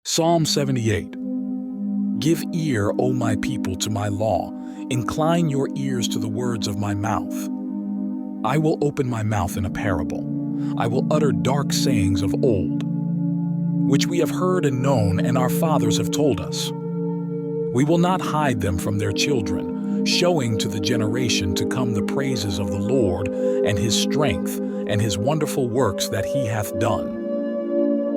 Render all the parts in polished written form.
Psalm 78. Give ear, O my people, to my law. Incline your ears to the words of my mouth. I will open my mouth in a parable. I will utter dark sayings of old, which we have heard and known, and our fathers have told us. We will not hide them from their children, showing to the generation to come the praises of the Lord, and his strength, and his wonderful works that he hath done.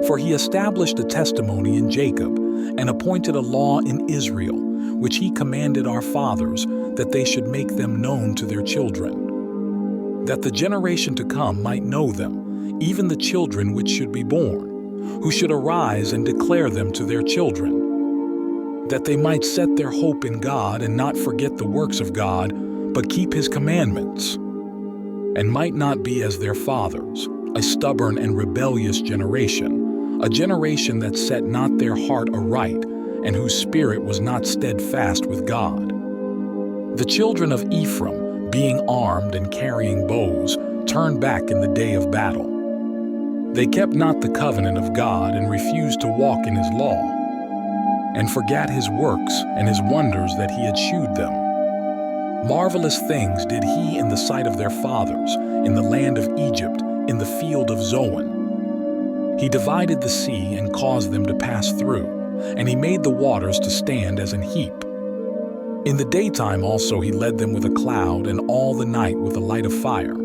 For he established a testimony in Jacob, and appointed a law in Israel, which he commanded our fathers, that they should make them known to their children, that the generation to come might know them, even the children which should be born, who should arise and declare them to their children, that they might set their hope in God and not forget the works of God, but keep his commandments, and might not be as their fathers, a stubborn and rebellious generation, a generation that set not their heart aright, and whose spirit was not steadfast with God. The children of Ephraim, being armed and carrying bows, turned back in the day of battle. They kept not the covenant of God, and refused to walk in his law, and forgat his works and his wonders that he had shewed them. Marvelous things did he in the sight of their fathers, in the land of Egypt, in the field of Zoan. He divided the sea and caused them to pass through, and he made the waters to stand as an heap. In the daytime also he led them with a cloud, and all the night with a light of fire.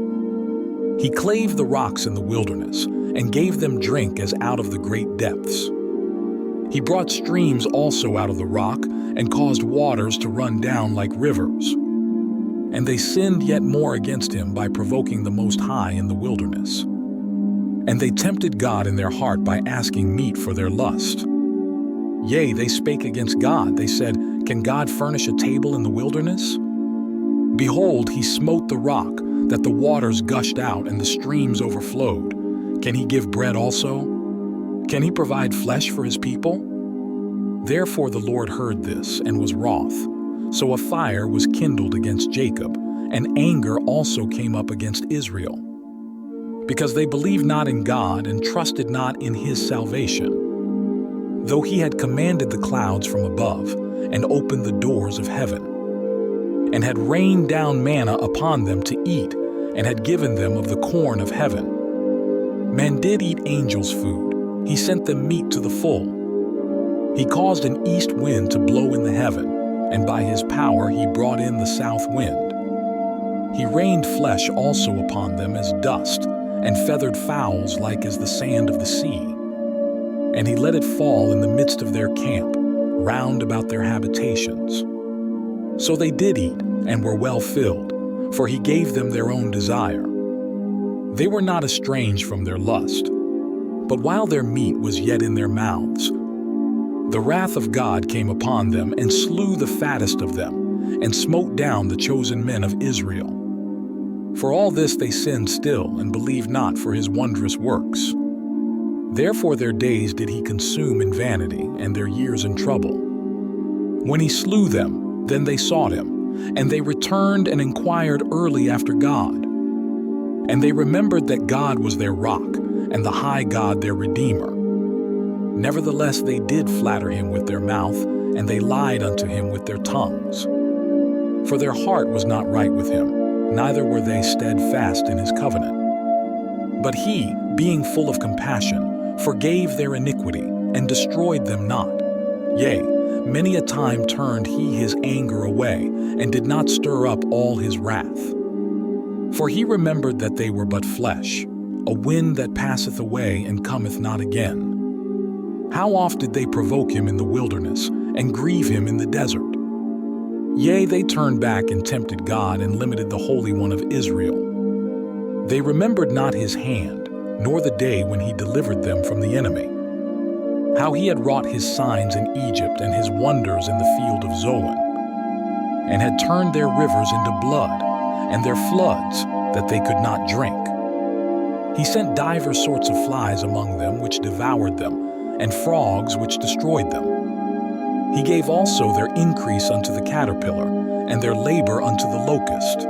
He clave the rocks in the wilderness, and gave them drink as out of the great depths. He brought streams also out of the rock, and caused waters to run down like rivers. And they sinned yet more against him by provoking the Most High in the wilderness. And they tempted God in their heart by asking meat for their lust. Yea, they spake against God. They said, Can God furnish a table in the wilderness? Behold, he smote the rock, that the waters gushed out and the streams overflowed. Can he give bread also? Can he provide flesh for his people? Therefore the Lord heard this, and was wroth. So a fire was kindled against Jacob, and anger also came up against Israel, because they believed not in God, and trusted not in his salvation, though he had commanded the clouds from above, and opened the doors of heaven, and had rained down manna upon them to eat, and had given them of the corn of heaven. Men did eat angels' food. He sent them meat to the full. He caused an east wind to blow in the heaven, and by his power he brought in the south wind. He rained flesh also upon them as dust, and feathered fowls like as the sand of the sea. And he let it fall in the midst of their camp, round about their habitations. So they did eat, and were well filled, for he gave them their own desire. They were not estranged from their lust, but while their meat was yet in their mouths, the wrath of God came upon them, and slew the fattest of them, and smote down the chosen men of Israel. For all this they sinned still, and believed not for his wondrous works. Therefore their days did he consume in vanity, and their years in trouble. When he slew them, then they sought him, and they returned and inquired early after God. And they remembered that God was their rock, and the high God their Redeemer. Nevertheless they did flatter him with their mouth, and they lied unto him with their tongues. For their heart was not right with him, neither were they steadfast in his covenant. But he, being full of compassion, forgave their iniquity, and destroyed them not. Yea, many a time turned he his anger away, and did not stir up all his wrath. For he remembered that they were but flesh, a wind that passeth away and cometh not again. How oft did they provoke him in the wilderness, and grieve him in the desert? Yea, they turned back and tempted God, and limited the Holy One of Israel. They remembered not his hand, nor the day when he delivered them from the enemy, how he had wrought his signs in Egypt, and his wonders in the field of Zoan, and had turned their rivers into blood, and their floods, that they could not drink. He sent divers sorts of flies among them, which devoured them, and frogs which destroyed them. He gave also their increase unto the caterpillar, and their labor unto the locust.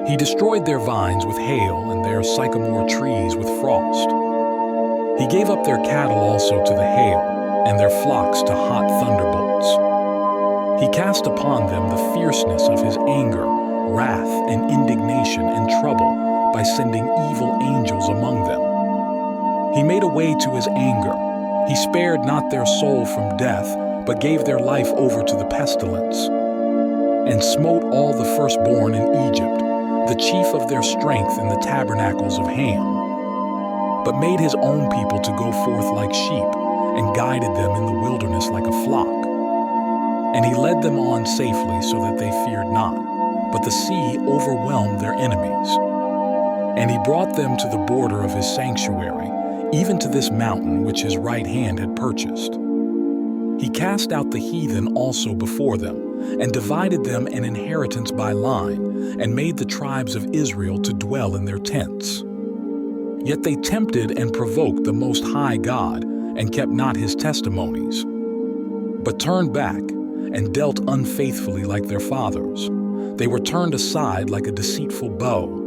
He destroyed their vines with hail, and their sycamore trees with frost. He gave up their cattle also to the hail, and their flocks to hot thunderbolts. He cast upon them the fierceness of his anger, wrath, and indignation and trouble by sending evil angels among them. He made a way to his anger. He spared not their soul from death, but gave their life over to the pestilence, and smote all the firstborn in Egypt, the chief of their strength in the tabernacles of Ham, but made his own people to go forth like sheep, and guided them in the wilderness like a flock. And he led them on safely so that they feared not, but the sea overwhelmed their enemies. And he brought them to the border of his sanctuary, even to this mountain which his right hand had purchased. He cast out the heathen also before them, and divided them an inheritance by line, and made the tribes of Israel to dwell in their tents. Yet they tempted and provoked the Most High God, and kept not his testimonies, but turned back, and dealt unfaithfully like their fathers. They were turned aside like a deceitful bow.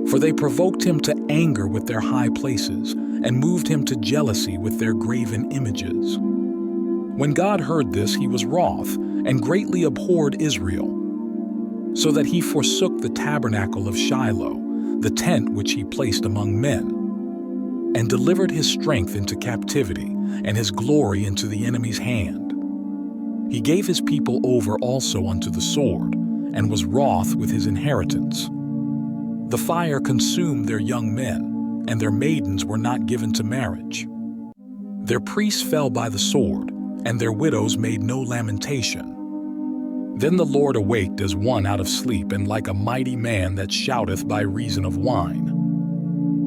For they provoked him to anger with their high places, and moved him to jealousy with their graven images. When God heard this, he was wroth, and greatly abhorred Israel, so that he forsook the tabernacle of Shiloh, the tent which he placed among men, and delivered his strength into captivity, and his glory into the enemy's hand. He gave his people over also unto the sword, and was wroth with his inheritance. The fire consumed their young men, and their maidens were not given to marriage. Their priests fell by the sword, and their widows made no lamentation. Then the Lord awaked as one out of sleep, and like a mighty man that shouteth by reason of wine.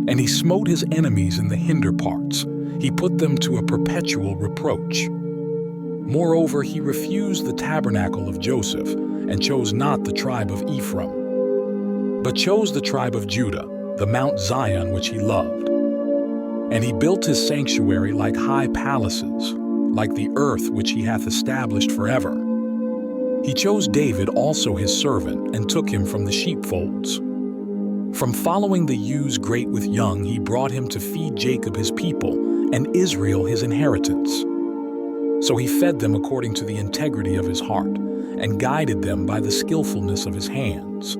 And he smote his enemies in the hinder parts. He put them to a perpetual reproach. Moreover, he refused the tabernacle of Joseph, and chose not the tribe of Ephraim, but chose the tribe of Judah, the Mount Zion which he loved. And he built his sanctuary like high palaces, like the earth which he hath established forever. He chose David also his servant, and took him from the sheepfolds. From following the ewes great with young, he brought him to feed Jacob his people, and Israel his inheritance. So he fed them according to the integrity of his heart, and guided them by the skillfulness of his hands.